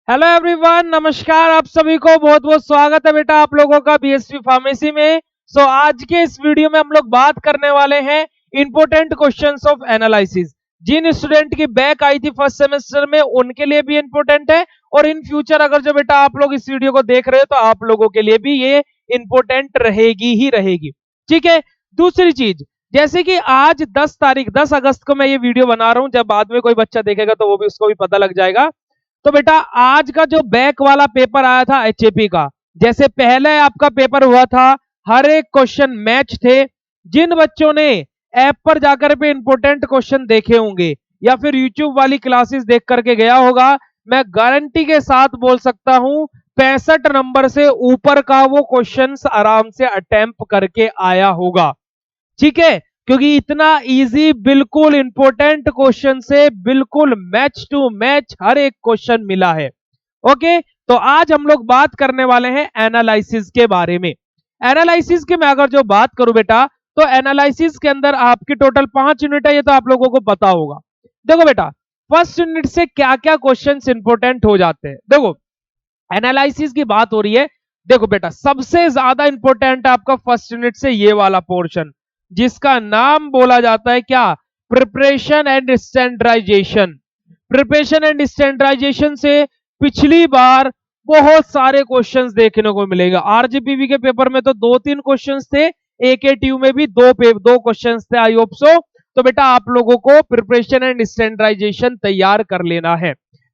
Hello everyone, नमस्कार। आप सभी को बहुत बहुत स्वागत है बेटा आप लोगों का बीएससी फार्मेसी में। आज के इस वीडियो में हम लोग बात करने वाले हैं इंपोर्टेंट क्वेश्चंस ऑफ एनालिसिस। जिन स्टूडेंट की बैक आई थी फर्स्ट सेमेस्टर में उनके लिए भी इंपॉर्टेंट है, और इन फ्यूचर अगर जो बेटा आप लोग इस वीडियो को देख रहे हो तो आप लोगों के लिए भी ये इंपॉर्टेंट रहेगी ही रहेगी। ठीक है। दूसरी चीज, जैसे कि आज 10 अगस्त को मैं ये वीडियो बना रहा हूं, जब बाद में कोई बच्चा देखेगा तो वो भी उसको भी पता लग जाएगा। तो बेटा आज का जो बैक वाला पेपर आया था एचएपी का, जैसे पहले आपका पेपर हुआ था, हर एक क्वेश्चन मैच थे। जिन बच्चों ने ऐप पर जाकर पे इंपोर्टेंट क्वेश्चन देखे होंगे या फिर यूट्यूब वाली क्लासेस देख करके गया होगा, मैं गारंटी के साथ बोल सकता हूं 65 नंबर से ऊपर का वो क्वेश्चंस आराम से अटेम्प्ट करके आया होगा। ठीक है, क्योंकि इतना इजी, बिल्कुल इंपॉर्टेंट क्वेश्चन से बिल्कुल मैच टू मैच हर एक क्वेश्चन मिला है। ओके, तो आज हम लोग बात करने वाले हैं एनालिसिस के बारे में। एनालिसिस के मैं अगर जो बात करूं बेटा, तो एनालिसिस के अंदर आपकी टोटल 5 यूनिट है, ये तो आप लोगों को पता होगा। देखो बेटा, फर्स्ट यूनिट से क्या क्या क्वेश्चंस इंपॉर्टेंट हो जाते हैं। देखो, एनालिसिस की बात हो रही है। देखो बेटा, सबसे ज्यादा इंपॉर्टेंट आपका फर्स्ट यूनिट से ये वाला पोर्शन, जिसका नाम बोला जाता है क्या, preparation and standardization. Preparation and standardization से पिछली बार बहुत सारे क्वेश्चंस देखने को मिलेगा। आरजीपीवी के पेपर में तो 2-3 क्वेश्चंस थे, एकेटीयू में भी दो क्वेश्चंस थे। I hope so. तो बेटा आप लोगों को प्रिपरेशन एंड स्टैंडर्डाइजेशन तैयार कर लेना है।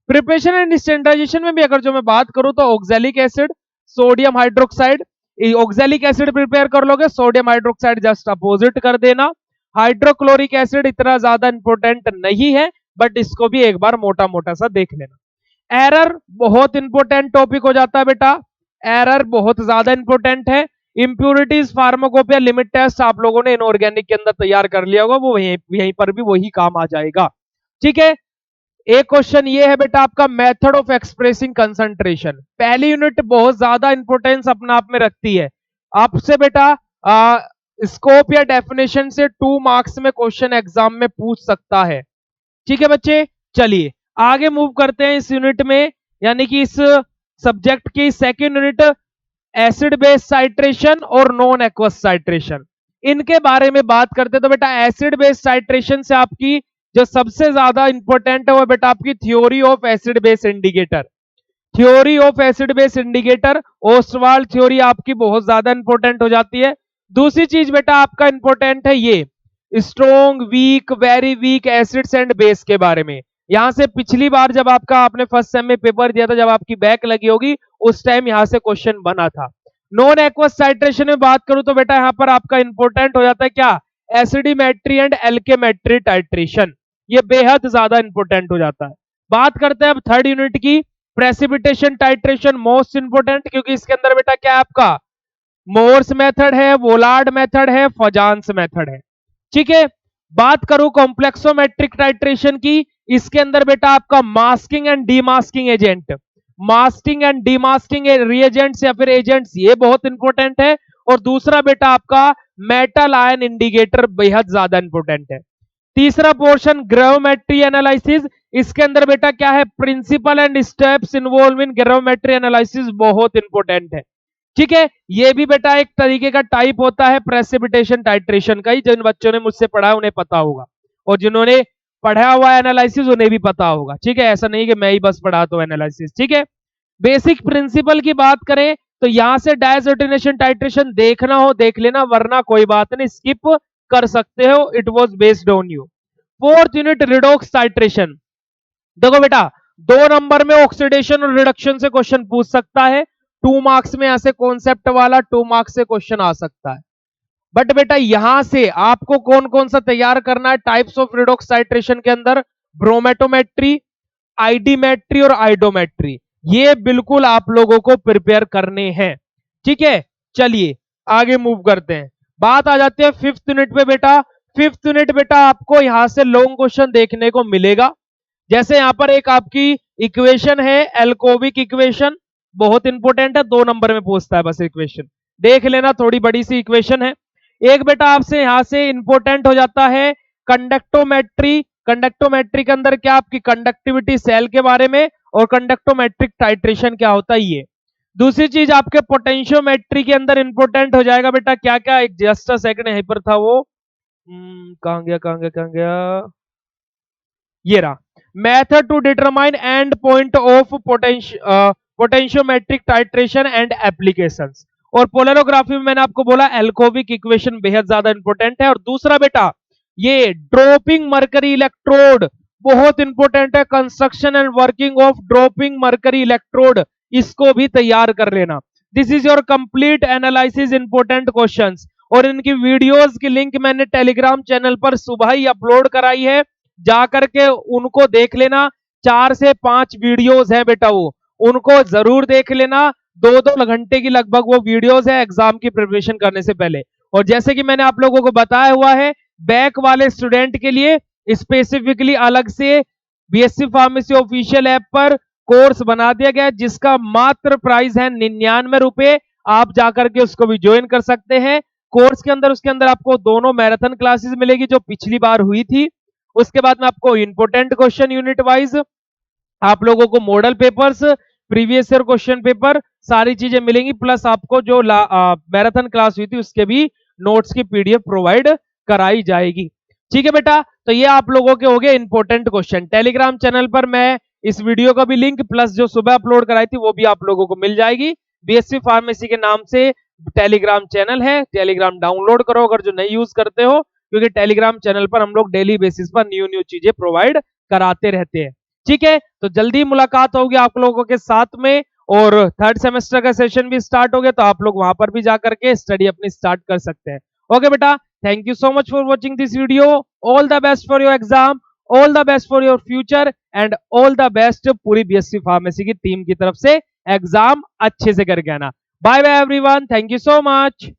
प्रिपरेशन एंड स्टैंडर्डाइजेशन में भी अगर जो मैं बात करूं तो oxalic acid, sodium hydroxide, oxalic acid prepare कर लोगे, सोडियम हाइड्रोक्साइड जस्ट अपोजिट कर देना। हाइड्रोक्लोरिक एसिड इतना ज्यादा इंपॉर्टेंट नहीं है, बट इसको भी एक बार मोटा मोटा सा देख लेना। एरर बहुत इंपॉर्टेंट टॉपिक हो जाता है बेटा, एरर बहुत ज्यादा इंपॉर्टेंट है। इंप्यूरिटीज, फार्माकोपिया, लिमिट टेस्ट आप लोगों ने इनऑर्गेनिक के अंदर तैयार कर लिया होगा, वो यहीं पर भी वही काम आ जाएगा। ठीक है। एक क्वेश्चन ये है बेटा आपका, मेथड ऑफ एक्सप्रेसिंग कंसंट्रेशन। पहली यूनिट बहुत ज्यादा इंपॉर्टेंस अपना आप में रखती है। आपसे बेटा स्कोप या डेफिनेशन से 2 मार्क्स में क्वेश्चन एग्जाम में पूछ सकता है। ठीक है बच्चे, चलिए आगे मूव करते हैं इस यूनिट में, यानी कि इस सब्जेक्ट की सेकेंड यूनिट, एसिड बेस साइट्रेशन और नॉन एक्वस साइट्रेशन। इनके बारे में बात करते हैं। तो बेटा एसिड बेस साइट्रेशन से आपकी जो सबसे ज्यादा इंपॉर्टेंट है वो बेटा आपकी theory of acid base indicator. Theory of acid base indicator, Ostwald theory आपकी बहुत ज्यादा इंपॉर्टेंट हो जाती है। दूसरी चीज बेटा आपका इंपॉर्टेंट है ये strong, weak, very weak acids and base के बारे में। यहां से पिछली बार जब आपका आपने फर्स्ट सेम में पेपर दिया था, जब आपकी बैक लगी होगी, उस टाइम यहां से क्वेश्चन बना था। नॉन एक्वस साइट्रेशन में बात करूं तो बेटा यहां पर आपका इंपॉर्टेंट हो जाता है क्या, एसिडिमेट्री एंड एल्केमेट्री टाइट्रेशन। ये बेहद ज्यादा इंपॉर्टेंट हो जाता है। बात करते हैं अब थर्ड यूनिट की, प्रेसिपिटेशन टाइट्रेशन, मोस्ट इंपोर्टेंट, क्योंकि इसके अंदर बेटा क्या है आपका, मोर्स मेथड है, वोलार्ड मेथड है, फजांस मेथड है। ठीक है। बात करूं कॉम्प्लेक्सोमेट्रिक टाइट्रेशन की, इसके अंदर बेटा आपका masking and demasking agent, masking and demasking reagents या फिर एजेंट्स, ये बहुत इंपॉर्टेंट है। और दूसरा बेटा आपका मेटल आयन इंडिकेटर बेहद ज्यादा इंपॉर्टेंट है। तीसरा पोर्शन ग्रेविमेट्री एनालिसिस, इसके अंदर बेटा क्या है, principle and steps involve in gravimetry analysis, बहुत इंपॉर्टेंट है। ठीक है। ये भी बेटा एक तरीके का टाइप होता है प्रेसिपिटेशन टाइट्रेशन का ही, जिन बच्चों ने मुझसे पढ़ा उन्हें पता होगा, और जिन्होंने पढ़ा हुआ एनालिसिस उन्हें भी पता होगा। ठीक है, ऐसा नहीं कि मैं ही बस पढ़ाता हूं एनालिसिस। ठीक है। बेसिक प्रिंसिपल की बात करें तो यहां से डायसोटिनेशन टाइट्रेशन देखना हो देख लेना, वरना कोई बात नहीं, स्किप कर सकते हो, it was based on you. Fourth unit redox titration. देखो बेटा 2 नंबर में ऑक्सीडेशन और रिडक्शन से क्वेश्चन पूछ सकता है, 2 मार्क्स में ऐसे कॉन्सेप्ट वाला 2 मार्क्स से क्वेश्चन आ सकता है। बट बेटा यहां से आपको कौन कौन सा तैयार करना है टाइप्स ऑफ रिडॉक्स टाइट्रेशन के अंदर, ब्रोमेटोमेट्री, आईडीमेट्री और आइडोमेट्री, ये बिल्कुल आप लोगों को प्रिपेयर करने हैं। ठीक है, चलिए आगे मूव करते हैं। बात आ जाती है फिफ्थ यूनिट पे बेटा। फिफ्थ यूनिट बेटा आपको यहां से लॉन्ग क्वेश्चन देखने को मिलेगा। जैसे यहां पर एक आपकी इक्वेशन है, एल्कोविक इक्वेशन, बहुत इंपॉर्टेंट है, 2 नंबर में पूछता है बस इक्वेशन, देख लेना, थोड़ी बड़ी सी इक्वेशन है। एक बेटा आपसे यहां से इंपॉर्टेंट हो जाता है कंडक्टोमेट्री। कंडक्टोमेट्री के अंदर क्या आपकी कंडक्टिविटी सेल के बारे में, और कंडक्टोमेट्रिक टाइट्रेशन क्या होता है ये। दूसरी चीज आपके पोटेंशियोमेट्री के अंदर इंपॉर्टेंट हो जाएगा बेटा क्या क्या, एक जस्ट अ सेकंड यहीं पर था वो, कहां गया, ये रहा, method to determine end point of potentiometric titration and applications. और पोलरोग्राफी में मैंने आपको बोला एल्कोविक इक्वेशन बेहद ज्यादा इंपॉर्टेंट है। और दूसरा बेटा ये ड्रॉपिंग मरकरी इलेक्ट्रोड बहुत इंपॉर्टेंट है, construction and working of dropping mercury electrode, इसको भी तैयार कर लेना। This is your complete analysis important questions. और इनकी वीडियोस की लिंक मैंने टेलीग्राम चैनल पर सुबह ही अपलोड कराई है, जाकर के उनको देख लेना। 4 से 5 वीडियोस हैं बेटा, वो उनको जरूर देख लेना। 2-2 घंटे की लगभग वो वीडियोस है एग्जाम की प्रिपरेशन करने से पहले। और जैसे कि मैंने आप लोगों को बताया हुआ है, बैक वाले स्टूडेंट के लिए स्पेसिफिकली अलग से बीएससी फार्मेसी ऑफिशियल ऐप पर कोर्स बना दिया गया, जिसका मात्र प्राइस है 99 रुपए। आप जाकर के उसको भी ज्वाइन कर सकते हैं। कोर्स के अंदर उसके अंदर आपको दोनों मैराथन क्लासेस मिलेगी जो पिछली बार हुई थी। उसके बाद में आपको इंपोर्टेंट क्वेश्चन यूनिट वाइज आप लोगों को model papers, previous year question paper, सारी चीजें मिलेंगी। प्लस आपको जो मैराथन क्लास हुई थी उसके भी नोट्स की पीडीएफ प्रोवाइड कराई जाएगी। ठीक है बेटा, तो ये आप लोगों के हो गए इंपॉर्टेंट क्वेश्चन। टेलीग्राम चैनल पर मैं इस वीडियो का भी लिंक प्लस जो सुबह अपलोड कराई थी वो भी आप लोगों को मिल जाएगी। बीएससी फार्मेसी के नाम से टेलीग्राम चैनल है, टेलीग्राम डाउनलोड करो अगर जो नहीं यूज करते हो, क्योंकि टेलीग्राम चैनल पर हम लोग डेली बेसिस पर न्यू न्यू चीजें प्रोवाइड कराते रहते हैं। ठीक है, तो जल्दी मुलाकात होगी आप लोगों के साथ में। और थर्ड सेमेस्टर का सेशन भी स्टार्ट हो गया, तो आप लोग वहां पर भी जाकर के स्टडी अपनी स्टार्ट कर सकते हैं। ओके बेटा, thank you so much for watching this video. All the best for your exam, all the best for your future and all the best पूरी बीएससी फार्मेसी की टीम की तरफ से। एग्जाम अच्छे से करके आना। Bye bye everyone, thank you so much.